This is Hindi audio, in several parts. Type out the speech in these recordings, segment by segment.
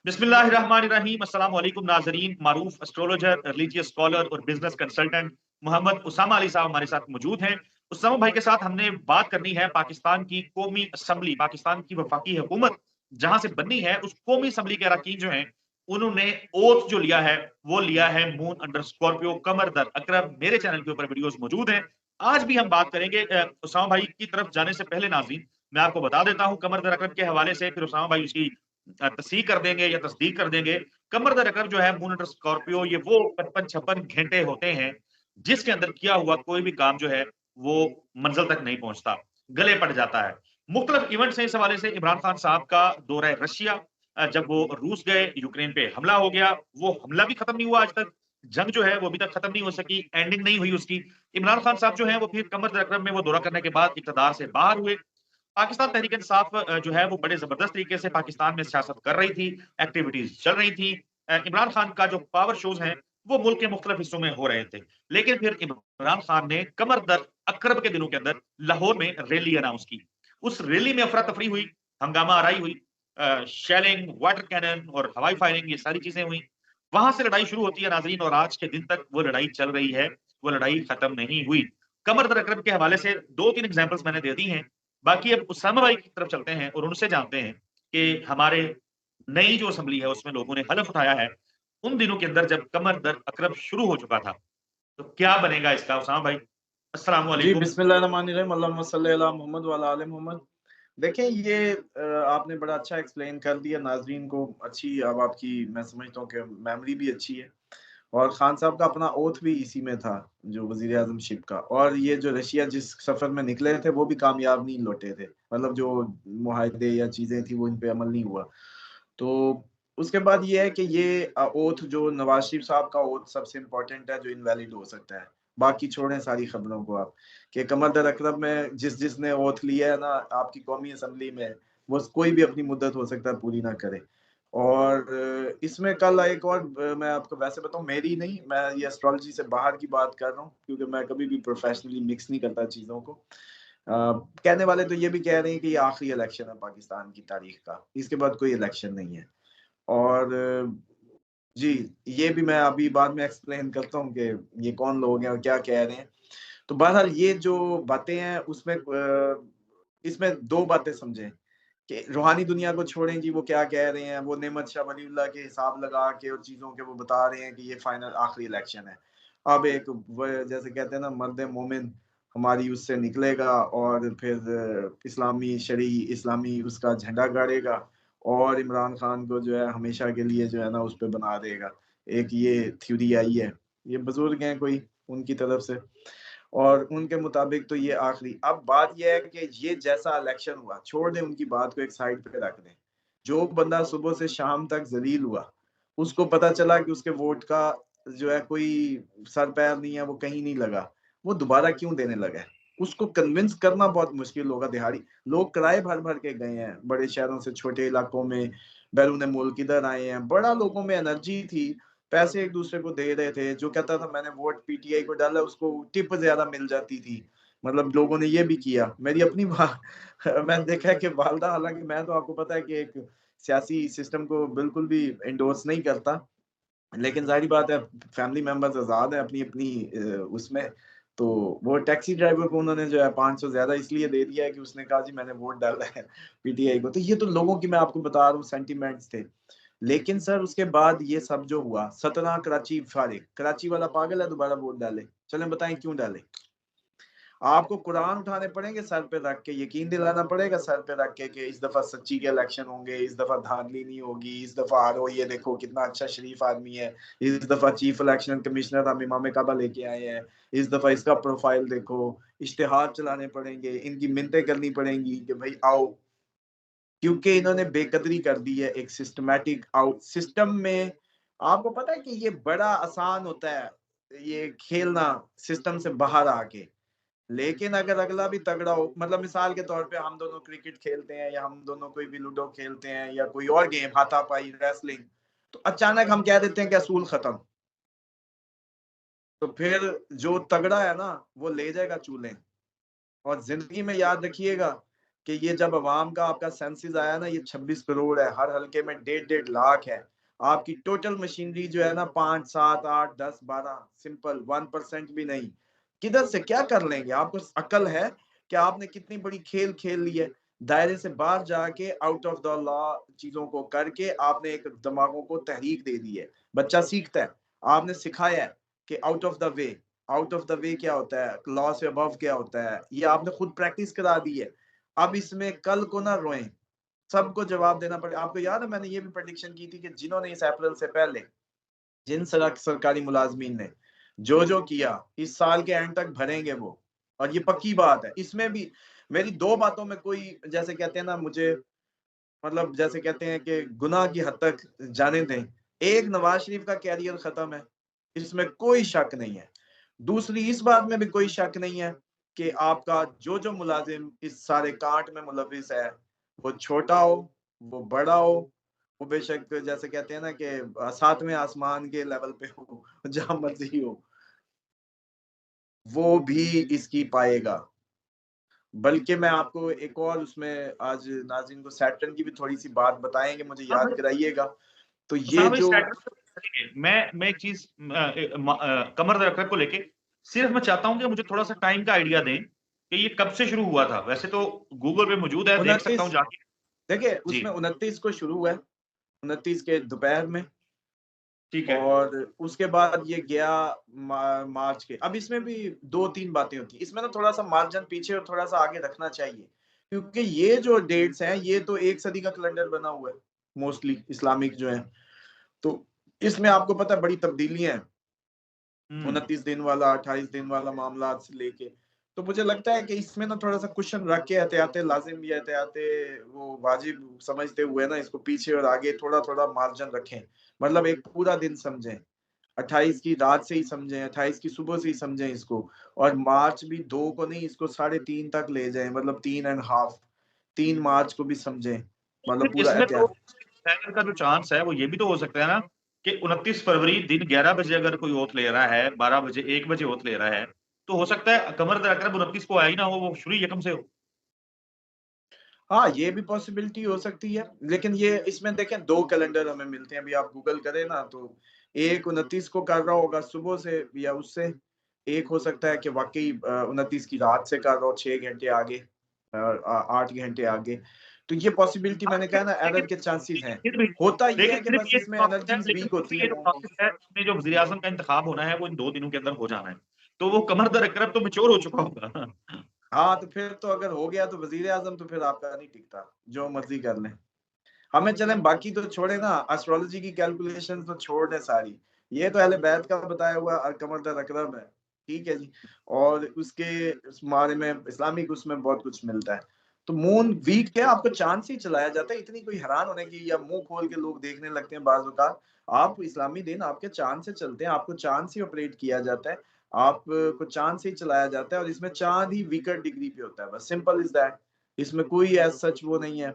बिस्मिल्लाहिर्रहमानिर्रहीम। अस्सलाम वालेकुम नाजरीन। मारूफ एस्ट्रोलॉजर, रिलीजियस स्कॉलर और बिजनेस कंसल्टेंट मोहम्मद उसामा अली साहब हमारे साथ मौजूद हैं। उसामा भाई के साथ हमने बात करनी है पाकिस्तान की कौमी असम्बली, पाकिस्तान की वफाकी हुकूमत जहां से बननी है, उस कौमी असम्बली के अरकान जो हैं उन्होंने ओथ जो लिया है वो लिया है मून अंडर स्कॉर्पियो कमर दर अकरब। मेरे चैनल के ऊपर वीडियोस मौजूद हैं। आज भी हम बात करेंगे। उसामा भाई की तरफ जाने से पहले नाज़रीन मैं आपको बता देता हूं कमर दर अकरब के हवाले से, फिर उसामा भाई उसकी तस्दीक कर देंगे या तस्दीक कर देंगे। कमर दर अकरब जो है मून अंडर स्कॉर्पियो, ये वो 55-56 घंटे होते हैं जिसके अंदर किया हुआ कोई भी काम जो है वो मंजिल तक नहीं पहुंचता, गले पड़ जाता है। मुख्तलिफ इवेंट्स हैं इस हवाले से। इमरान खान साहब का दौरा रशिया, जब वो रूस गए, यूक्रेन पे हमला हो गया, वो हमला भी खत्म नहीं हुआ आज तक। जंग जो है वो अभी तक खत्म नहीं हो सकी, एंडिंग नहीं हुई उसकी। इमरान खान साहब जो है वो फिर कमर दर अकरब में वो दौरा करने के बाद इक़्तिदार से बाहर हुए। पाकिस्तान तहरीक इंसाफ जो है वो बड़े जबरदस्त तरीके से पाकिस्तान में सियासत कर रही थी, एक्टिविटीज चल रही थी। इमरान खान का जो पावर शोज हैं वो मुल्क के मुख्तलिफ हिस्सों में हो रहे थे। लेकिन फिर इमरान खान ने कमर दर अकरब के दिनों के अंदर लाहौर में रैली अनाउंस की। उस रैली में अफरा तफरी हुई, हंगामा आराई हुई, शेलिंग, वाटर कैनन और हवाई फायरिंग, ये सारी चीजें हुई। वहां से लड़ाई शुरू होती है नाजरीन, और आज के दिन तक वो लड़ाई चल रही है, वो लड़ाई खत्म नहीं हुई। कमर दर अकरब के हवाले से दो तीन एग्जाम्पल्स मैंने दे दी हैं। बाकी अब उसामा भाई की तरफ चलते हैं और उनसे जानते हैं कि हमारे नई जो असेंबली है उसमें लोगों ने हलफ उठाया है उन दिनों के अंदर जब कमर दर अकरब शुरू हो चुका था, तो क्या बनेगा इसका उसामा भाई? अस्सलाम जी, वालेकुम। बिस्मिल्लाहिर्रहमानिर्रहीम, अल्लाहुम्मा सल्ली अला मोहम्मद व अला आले मोहम्मद। देखिए ये आपने बड़ा अच्छा एक्सप्लेन कर दिया नाज़रीन को। अच्छी अब आपकी मैं समझता हूँ कि मेमोरी भी अच्छी है और खान साहब का अपना ओथ भी इसी में था, जो वज़ीर-ए-आज़मशिप का। और ये जो रशिया जिस सफ़र में निकले थे, वो भी कामयाब नहीं लौटे थे। मतलब जो मुआहदे या चीज़ें थी, वो इन पे अमल नहीं हुआ। तो उसके बाद ये है कि ये ओथ जो नवाज़ शरीफ साहब का ओथ सबसे इम्पोर्टेंट है, जो इनवैलिड हो सकता है। बाकी छोड़ें सारी खबरों को आप, कि कमर दर अकरब में जिसने ओथ लिया है ना आपकी कौमी असेंबली में, वो कोई भी अपनी मुद्दत हो सकता है पूरी ना करे। और इसमें कल एक और मैं आपको वैसे बताऊँ, मेरी नहीं, मैं ये एस्ट्रोलॉजी से बाहर की बात कर रहा हूँ, क्योंकि मैं कभी भी प्रोफ़ेशनली मिक्स नहीं करता चीज़ों को। कहने वाले तो ये भी कह रहे हैं कि ये आखिरी इलेक्शन है पाकिस्तान की तारीख का, इसके बाद कोई इलेक्शन नहीं है। और जी, ये भी मैं अभी बाद में एक्सप्लेन करता हूँ कि ये कौन लोग हैं और क्या कह रहे हैं। तो बहरहाल ये जो बातें हैं उसमें इसमें 2 बातें समझें कि रूहानी दुनिया को छोड़ें जी, वो क्या कह रहे हैं, वो नेमत शाह वलीउल्लाह के हिसाब लगा के और चीज़ों के वो बता रहे हैं कि ये फाइनल आखिरी इलेक्शन है। अब एक व जैसे कहते हैं ना, मर्द मोमिन हमारी उससे निकलेगा और फिर इस्लामी शरई इस्लामी उसका झंडा गाड़ेगा और इमरान खान को जो है हमेशा के लिए जो है ना उस पे बना देगा। एक ये थ्योरी आई है, ये बुजुर्ग हैं कोई उनकी तरफ से, और उनके मुताबिक तो ये आखिरी। अब बात ये है कि ये जैसा इलेक्शन हुआ, छोड़ दें उनकी बात को, एक साइड पे रख दें। जो बंदा सुबह से शाम तक ज़लील हुआ, उसको पता चला कि उसके वोट का जो है कोई सर-पैर नहीं है, वो कहीं नहीं लगा, वो दोबारा क्यों देने लगा है? उसको कन्विंस करना बहुत मुश्किल होगा। दिहाड़ी लोग किराए भर-भर के गए हैं, बड़े शहरों से छोटे इलाकों में, बैरून मुल्क इधर आए हैं। बड़ा लोगों में एनर्जी थी, पैसे एक-दूसरे को दे रहे थे। जो कहता था मैंने वोट पीटीआई को डाला, उसको टिप ज़्यादा मिल जाती थी। मतलब लोगों ने ये भी किया। मेरी अपनी मैंने देखा है कि वालदा, हालाँकि मैं तो आपको पता है कि एक सियासी सिस्टम को बिल्कुल भी एंडोर्स नहीं करता। लेकिन ज़ाहिर-सी बात है, फैमिली मेंबर्स आज़ाद हैं अपनी-अपनी उसमें। तो वो टैक्सी ड्राइवर को उन्होंने जो है 500 ज़्यादा इसलिए दे दिया है कि उसने कहा जी मैंने वोट डाला है पीटीआई को। तो ये तो लोगों की मैं आपको बता रहा हूँ सेंटिमेंट्स थे। लेकिन सर उसके बाद ये सब जो हुआ, 17 कराची फारिग, कराची वाला पागल है दोबारा वोट डाले। चलें बताएँ क्यों डाले? आपको कुरान उठाने पड़ेंगे सर पे रख के, यकीन दिलाना पड़ेगा सर पे रख के कि इस दफ़ा सच्ची के इलेक्शन होंगे, इस दफ़ा धांधली नहीं होगी, इस दफ़ा आरओ ये देखो कितना अच्छा शरीफ आदमी है, इस दफ़ा चीफ इलेक्शन कमिश्नर हम इमाम काबा लेके आए हैं, इस दफ़ा इसका प्रोफाइल देखो, इश्तिहार चलाने पड़ेंगे, इनकी मिन्नतें करनी पड़ेंगी कि भई आओ। क्योंकि इन्होंने बेकदरी कर दी है एक सिस्टमैटिक आउट सिस्टम में। आपको पता है कि ये बड़ा आसान होता है, ये खेलना सिस्टम से बाहर आके। लेकिन अगर अगला भी तगड़ा हो, मतलब मिसाल के तौर पे हम दोनों क्रिकेट खेलते हैं या हम दोनों कोई भी लूडो खेलते हैं या कोई और गेम, हाथापाई, रेसलिंग, तो अचानक हम कह देते हैं कि असूल खत्म। तो फिर जो तगड़ा है ना, वो ले जाएगा चूल्हे। और ज़िंदगी में याद रखिएगा कि ये जब अवाम का आपका सेंसिस आया ना, ये 26 करोड़ है, हर हल्के में 1.5 लाख है, आपकी टोटल मशीनरी जो है ना 5 7 8 10 12, सिंपल 1% भी नहीं, किधर से क्या कर लेंगे? आपको अकल है कि आपने कितनी बड़ी खेल खेल ली है, दायरे से बाहर जाके आउट ऑफ द लॉ चीजों को करके आपने एक दिमागों को तहरीक दे दी है। बच्चा सीखता है, आपने सिखाया है कि out of the way, out of the way क्या होता है, लॉ से अबव क्या होता है, ये आपने खुद प्रैक्टिस करा दी है। अब इसमें कल को ना रोएं, सबको जवाब देना पड़े। आपको याद है मैंने ये भी प्रेडिक्शन की थी कि जिन्होंने इस अप्रैल से पहले जिन सरकारी मुलाजमीन ने जो किया, इस साल के एंड तक भरेंगे वो, और ये पक्की बात है। इसमें भी मेरी दो बातों में कोई, जैसे कहते हैं ना, मुझे मतलब जैसे कहते हैं कि गुनाह की हद तक जाने दें। एक, नवाज शरीफ का कैरियर खत्म है, इसमें कोई शक नहीं है। दूसरी, इस बात में भी कोई शक नहीं है कि आपका जो मुलाजिम इस सारे कांड में मुलविस है, वो छोटा हो, वो बड़ा हो, वो बेशक जैसे कहते हैं ना कि सातवें आसमान के लेवल पे हो, जहां मर्जी हो, वो भी इसकी पाएगा। बल्कि मैं आपको एक और उसमें आज नाज़रीन को सैटर्न की भी थोड़ी-सी बात बताएँगे, मुझे हाँ याद भाई, कराइएगा। तो ये उसामा भाई जो स्ट्रैटेजी मैं एक चीज कमर दरअसल को लेके सिर्फ मैं चाहता हूं कि मुझे थोड़ा सा टाइम का आइडिया दें कि ये कब से शुरू हुआ था। वैसे तो गूगल पे मौजूद है, देख सकता 29, हूं जाके। देखिए जी, उसमें 29 को शुरू हुआ है, 29 के दोपहर में, ठीक है। और उसके बाद ये गया मार्च के। अब इसमें भी 2-3 बातें होती हैं। इसमें ना थोड़ा-सा मार्जिन पीछे और थोड़ा-सा आगे रखना चाहिए, क्योंकि ये जो डेट्स हैं, ये तो 1 सदी का कैलेंडर बना हुआ है, मोस्टली इस्लामिक जो है। तो इसमें आपको पता है बड़ी तब्दीलियाँ हैं। हम्म। 29 दिन वाला, 28 दिन वाला मामला से लेके, तो मुझे लगता है कि इसमें ना थोड़ा सा क्वेश्चन रख के एहतियात लाजिम या एहतियात वो वाजिब समझते हुए ना इसको पीछे और आगे थोड़ा थोड़ा मार्जिन रखें। मतलब एक पूरा दिन समझें, 28 की रात से ही समझें, 28 की सुबह से ही समझें इसको, और मार्च भी 2 को नहीं, इसको 3.5 तक ले जाएं, मतलब 3.5, 3 मार्च को भी समझें, मतलब फिर पूरा इसमें तो एहतियात। फैलर का जो चांस है वो ये भी तो हो सकता है ना कि 29 फरवरी दिन 11 बजे अगर कोई ओथ ले रहा है, 12 बजे 1 बजे ओथ ले रहा है, तो हो सकता है कमर दरअसल 29 को आया ही ना हो, वो शुरू ही यकम से हो। हाँ, ये भी पॉसिबिलिटी हो सकती है, लेकिन ये इसमें देखें 2 कैलेंडर हमें मिलते हैं, अभी आप गूगल करें ना तो एक 29 को कर रहा होगा सुबह से या उससे, एक हो सकता है कि वाक़ई 29 की रात से कर रहा हो 6 घंटे आगे, 8 घंटे आगे। तो ये पॉसिबिलिटी, हाँ, मैंने कहा ना, एरर के चांसेस हैं। होता ये है कि लेकिन बस इसमें एनर्जीज़ वीक होती हैं ये जो लोगों की। प्रोसेस है उसमें जो वज़ीर आज़म का इंतखाब होना है वो इन 2 दिनों के अंदर हो जाना है। तो वो कमर दर-ए-करब तो मैच्योर हो चुका होगा। हाँ, तो फिर तो अगर हो गया तो वज़ीर-ए-आज़म तो फिर आपका नहीं टिकता, जो मर्ज़ी कर लें। हमें चलें, बाकी तो छोड़े ना, एस्ट्रोलॉजी की कैलकुलेशन तो छोड़ दें सारी। ये तो अहले बैत का बताया हुआ कमर दर अकरब है, ठीक है जी। और उसके उस बारे में इस्लामिक उसमें बहुत कुछ मिलता है। तो मून वीक है, आपको चाँद से ही चलाया जाता है, इतनी कोई हैरान होने की या मुँह खोल के लोग देखने लगते हैं बाज़ औक़ात। आप इस्लामी दिन आपके चाँद से चलते हैं, आपको चाँद से ऑपरेट किया जाता है, आपको चाँद से ही चलाया जाता है, और इसमें चाँद ही वीकर डिग्री पे होता है, बस सिंपल इज़ दैट। इसमें कोई एज़ सच वो नहीं है।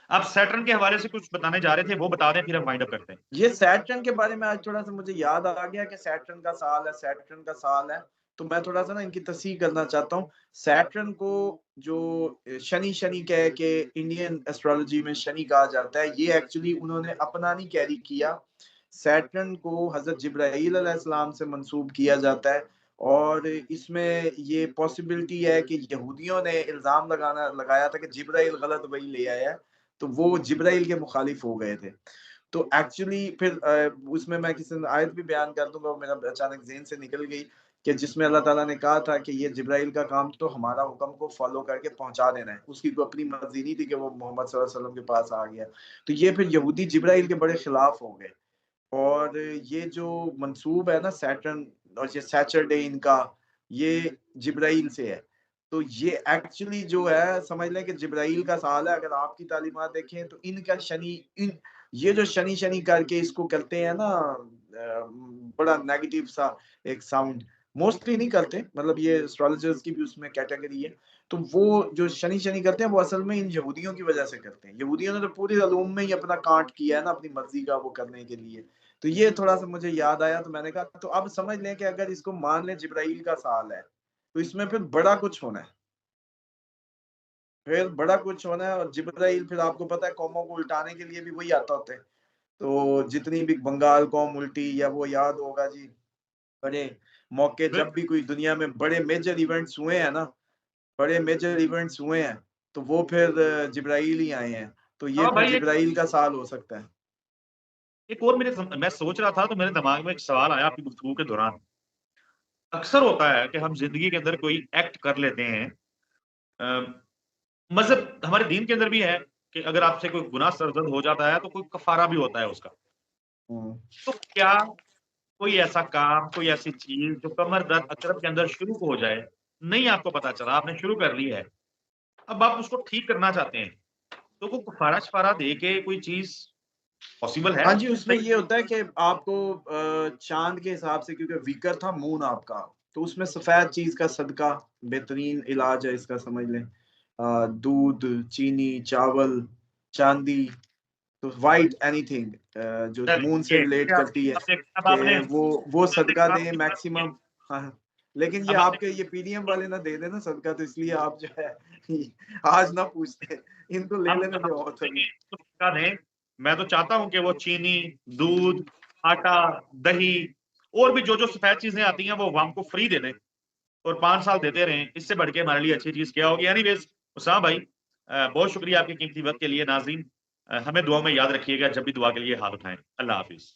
आप सैटर्न के हवाले से कुछ बताने जा रहे थे, वो बता दें फिर हम वाइंड अप करते हैं। ये सैटर्न के बारे में आज थोड़ा-सा मुझे याद आ गया कि सैटर्न का साल है, सैटर्न का साल है, तो मैं थोड़ा-सा ना इनकी तस्हीह करना चाहता हूँ। सैटर्न को जो शनि कह के इंडियन एस्ट्रोलॉजी में शनि कहा जाता है, ये एक्चुअली उन्होंने अपना नहीं कैरी किया। सैटर्न को हज़रत जिब्राईल अलैहिस्सलाम से मंसूब किया जाता है, और इसमें ये पॉसिबिलिटी है कि यहूदियों ने इल्ज़ाम लगाया था कि जिब्राईल गलत वही ले आया है, तो वो जिब्राईल के मुखालिफ हो गए थे। तो एक्चुअली फिर उसमें मैं किसी दिन आयत भी बयान कर दूँगा, वो मेरा अचानक ज़हन से निकल गई, कि जिसमें अल्लाह ताला ने कहा था कि ये जिब्राइल का काम तो हमारा हुक्म को फ़ॉलो करके पहुँचा देना है। उसकी कोई अपनी मर्ज़ी नहीं थी कि वो मोहम्मद सल्लल्लाहु अलैहि वसल्लम के पास आ गया। तो ये फिर यहूदी जिब्राइल के बड़े खिलाफ हो गए, और ये जो मंसूब है ना सैटर्न, और ये सैटरडे इनका, ये जिब्राइल से है। तो ये एक्चुअली जो है, समझ लें कि जिब्राइल का साल है। अगर आपकी तालीमात देखें तो इनका शनि, इन ये जो शनि करके इसको करते हैं ना, बड़ा नेगेटिव सा एक साउंड, मोस्टली नहीं करते, मतलब ये एस्ट्रोलॉजर्स की भी उसमें कैटेगरी है। तो वो जो शनि करते हैं, वो असल में इन यहूदियों की वजह से करते हैं। यहूदियों ने तो पूरी उलूम में ही अपना काट किया है ना, अपनी मर्जी का वो करने के लिए। तो ये थोड़ा-सा मुझे याद आया, तो मैंने कहा तो अब समझ लें कि अगर इसको मान लें जिब्राइल का साल है, तो इसमें फिर बड़ा कुछ होना है। फिर बड़ा कुछ होना है, और जिब्राइल फिर आपको पता है कौमों को उल्टाने के लिए भी वही आता होता है। तो जितनी भी बंगाल कौम उल्टी, या वो याद होगा जी, बड़े मौके जब भी कोई दुनिया में बड़े मेजर इवेंट्स हुए हैं ना, बड़े मेजर इवेंट्स हुए हैं, तो वो फिर जिब्राइल ही आए हैं। तो ये हाँ फिर भाई, जिब्राइल का साल हो सकता है। एक और मैं सोच रहा था तो मेरे दिमाग में एक सवाल आया आपकी गुफ्तगू के दौरान। अक्सर होता है कि हम जिंदगी के अंदर कोई एक्ट कर लेते हैं, मज़हब हमारे दीन के अंदर भी है कि अगर आपसे कोई गुनाह सरज़द हो जाता है तो कोई कफ़ारा भी होता है उसका। हुँ। तो क्या कोई ऐसा काम, कोई ऐसी चीज़ जो कमर दर्द अक़रब के अंदर शुरू हो जाए, नहीं आपको पता चला, आपने शुरू कर ली है, अब आप उसको ठीक करना चाहते हैं, तो वो कफ़ारा-शफ़ारा दे के कोई चीज़ पॉसिबल है? हाँ जी, उसमें नहीं। ये होता है कि आपको चाँद के हिसाब से, क्योंकि वीकर था मून आपका, तो उसमें सफ़ेद चीज़ का सदका बेहतरीन इलाज है इसका, समझ लें। दूध, चीनी, चावल, चाँदी, तो व्हाइट एनीथिंग जो मून से चलिए, रिलेट करती है, अब देखिए, अब कि आपने वो आपने एक सदका बात दें की बात की है। मैक्सिमम। हाँ, हाँ। लेकिन ये अब आपने आपके ये पीडीएम वाले ना दे दें ना सदका, तो इसलिए आप जो है आज ना पूछते, इनको ले लेने दें और अभी। तो सिक्का दें, मैं तो चाहता हूँ कि वो चीनी, दूध, आटा, दही और भी जो-जो सफ़ेद चीज़ें आती हैं, वो हमको फ्री दे दें और 5 साल देते रहें। इससे बढ़ के हमारे लिए अच्छी चीज़ क्या होगी? एनीवेज़ उसामा भाई, बहुत शुक्रिया आपके कीमती वक़्त के लिए। नाज़रीन, हमें दुआ में याद रखिएगा जब भी दुआ के लिए हाथ उठाएँ। अल्लाह हाफ़िज़।